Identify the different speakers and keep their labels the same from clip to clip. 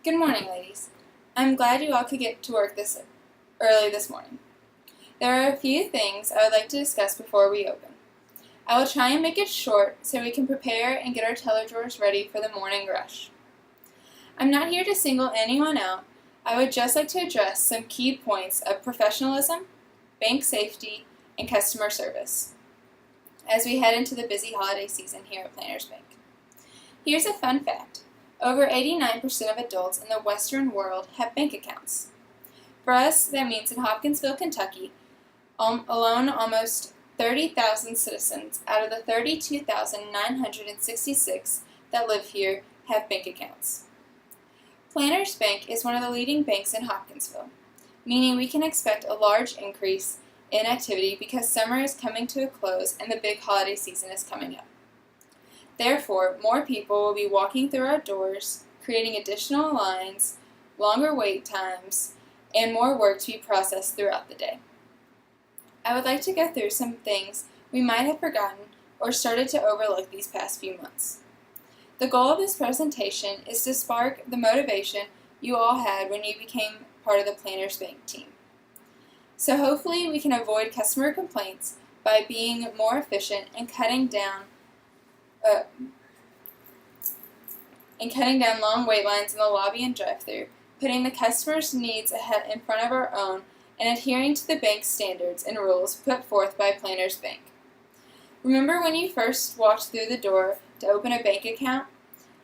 Speaker 1: Good morning, ladies. I'm glad you all could get to work this early this morning. There are a few things I would like to discuss before we open. I will try and make it short so we can prepare and get our teller drawers ready for the morning rush. I'm not here to single anyone out. I would just like to address some key points of professionalism, bank safety, and customer service as we head into the busy holiday season here at Planters Bank. Here's a fun fact. Over 89% of adults in the Western world have bank accounts. For us, that means in Hopkinsville, Kentucky, alone almost 30,000 citizens out of the 32,966 that live here have bank accounts. Planters Bank is one of the leading banks in Hopkinsville, meaning we can expect a large increase in activity because summer is coming to a close and the big holiday season is coming up. Therefore, more people will be walking through our doors, creating additional lines, longer wait times, and more work to be processed throughout the day. I would like to go through some things we might have forgotten or started to overlook these past few months. The goal of this presentation is to spark the motivation you all had when you became part of the Planters Bank team. So hopefully we can avoid customer complaints by being more efficient and cutting down long wait lines in the lobby and drive-thru, putting the customer's needs ahead in front of our own, and adhering to the bank's standards and rules put forth by Planters Bank. Remember when you first walked through the door to open a bank account?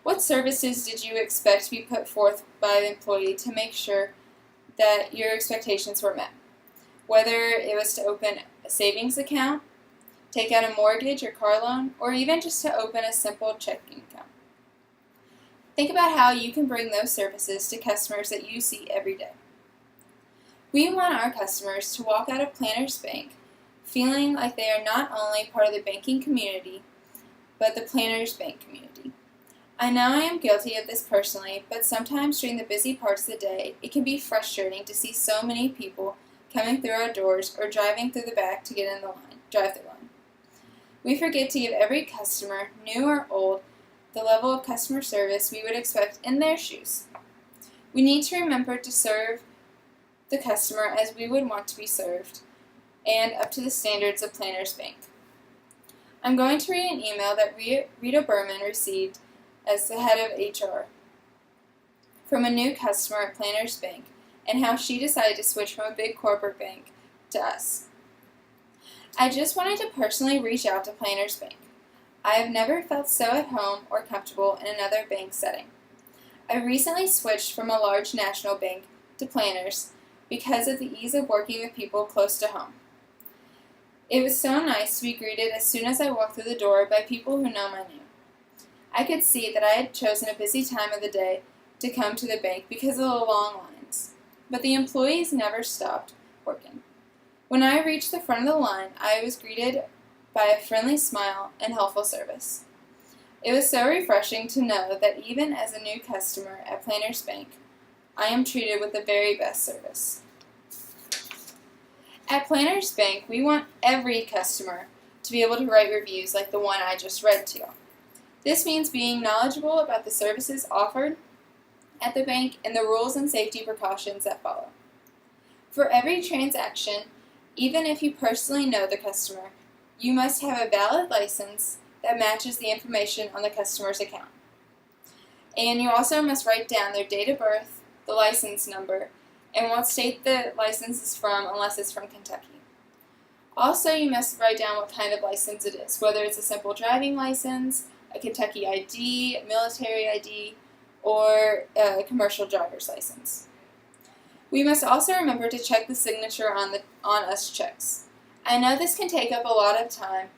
Speaker 1: What services did you expect to be put forth by the employee to make sure that your expectations were met? Whether it was to open a savings account, take out a mortgage or car loan, or even just to open a simple checking account. Think about how you can bring those services to customers that you see every day. We want our customers to walk out of Planters Bank feeling like they are not only part of the banking community, but the Planters Bank community. I know I am guilty of this personally, but sometimes during the busy parts of the day, it can be frustrating to see so many people coming through our doors or driving through the back to get in the drive-thru line. We forget to give every customer, new or old, the level of customer service we would expect in their shoes. We need to remember to serve the customer as we would want to be served, and up to the standards of Planters Bank. I'm going to read an email that Rita Berman received as the head of HR from a new customer at Planters Bank and how she decided to switch from a big corporate bank to us. I just wanted to personally reach out to Planters Bank. I have never felt so at home or comfortable in another bank setting. I recently switched from a large national bank to Planters because of the ease of working with people close to home. It was so nice to be greeted as soon as I walked through the door by people who know my name. I could see that I had chosen a busy time of the day to come to the bank because of the long lines, but the employees never stopped working. When I reached the front of the line, I was greeted by a friendly smile and helpful service. It was so refreshing to know that even as a new customer at Planters Bank, I am treated with the very best service. At Planters Bank, we want every customer to be able to write reviews like the one I just read to you. This means being knowledgeable about the services offered at the bank and the rules and safety precautions that follow. For every transaction, even if you personally know the customer, you must have a valid license that matches the information on the customer's account. And you also must write down their date of birth, the license number, and what state the license is from unless it's from Kentucky. Also, you must write down what kind of license it is, whether it's a simple driving license, a Kentucky ID, a military ID, or a commercial driver's license. We must also remember to check the signature on us checks. I know this can take up a lot of time,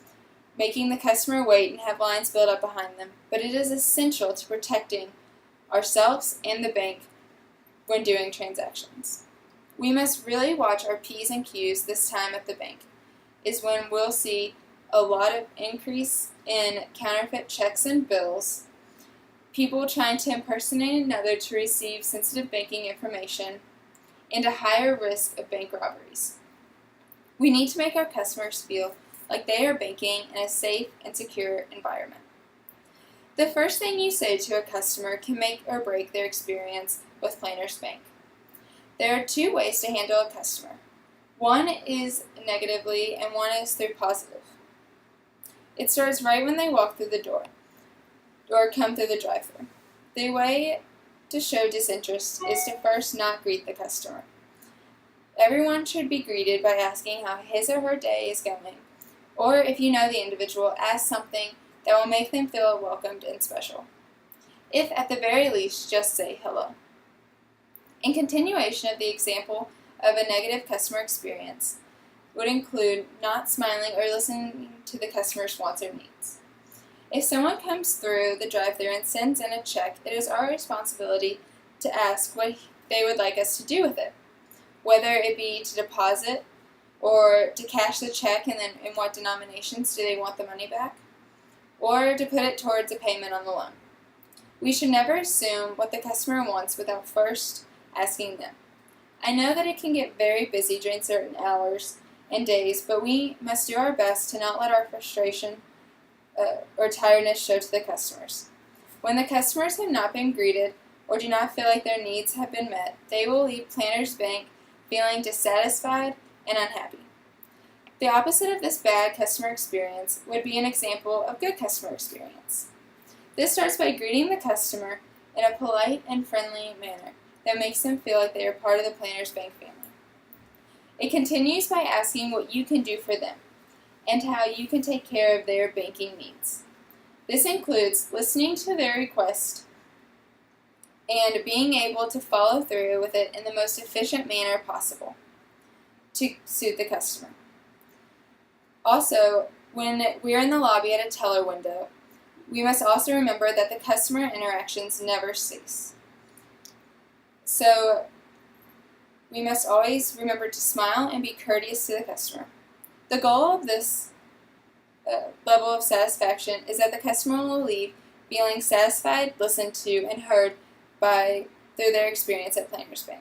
Speaker 1: making the customer wait and have lines build up behind them, but it is essential to protecting ourselves and the bank when doing transactions. We must really watch our P's and Q's this time at the bank, is when we'll see a lot of increase in counterfeit checks and bills, people trying to impersonate another to receive sensitive banking information, and a higher risk of bank robberies. We need to make our customers feel like they are banking in a safe and secure environment. The first thing you say to a customer can make or break their experience with Planters Bank. There are two ways to handle a customer. One is negatively and one is through positive. It starts right when they walk through the door or come through the drive-thru. The way to show disinterest is to first not greet the customer. Everyone should be greeted by asking how his or her day is going, or if you know the individual, ask something that will make them feel welcomed and special. If at the very least, just say hello. In continuation of the example of a negative customer experience would include not smiling or listening to the customer's wants or needs. If someone comes through the drive-thru and sends in a check, it is our responsibility to ask what they would like us to do with it, whether it be to deposit or to cash the check and then in what denominations do they want the money back, or to put it towards a payment on the loan. We should never assume what the customer wants without first asking them. I know that it can get very busy during certain hours and days, but we must do our best to not let our frustration or tiredness show to the customers. When the customers have not been greeted or do not feel like their needs have been met, they will leave Planters Bank feeling dissatisfied and unhappy. The opposite of this bad customer experience would be an example of good customer experience. This starts by greeting the customer in a polite and friendly manner that makes them feel like they are part of the Planters Bank family. It continues by asking what you can do for them and how you can take care of their banking needs. This includes listening to their request and being able to follow through with it in the most efficient manner possible to suit the customer. Also, when we are in the lobby at a teller window, we must also remember that the customer interactions never cease. So, we must always remember to smile and be courteous to the customer. The goal of this level of satisfaction is that the customer will leave feeling satisfied, listened to, and heard through their experience at Planters Bank.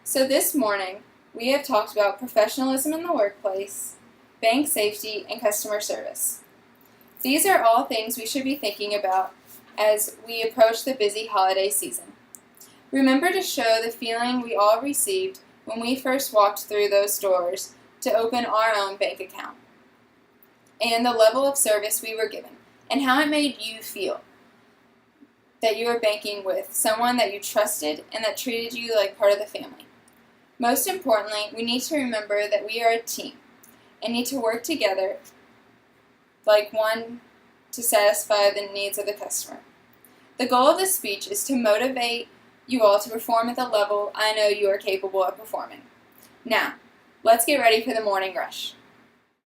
Speaker 1: So this morning, we have talked about professionalism in the workplace, bank safety, and customer service. These are all things we should be thinking about as we approach the busy holiday season. Remember to show the feeling we all received when we first walked through those doors to open our own bank account, and the level of service we were given, and how it made you feel that you were banking with someone that you trusted and that treated you like part of the family. Most importantly, we need to remember that we are a team and need to work together like one to satisfy the needs of the customer. The goal of this speech is to motivate you all to perform at the level I know you are capable of performing. Now, let's get ready for the morning rush.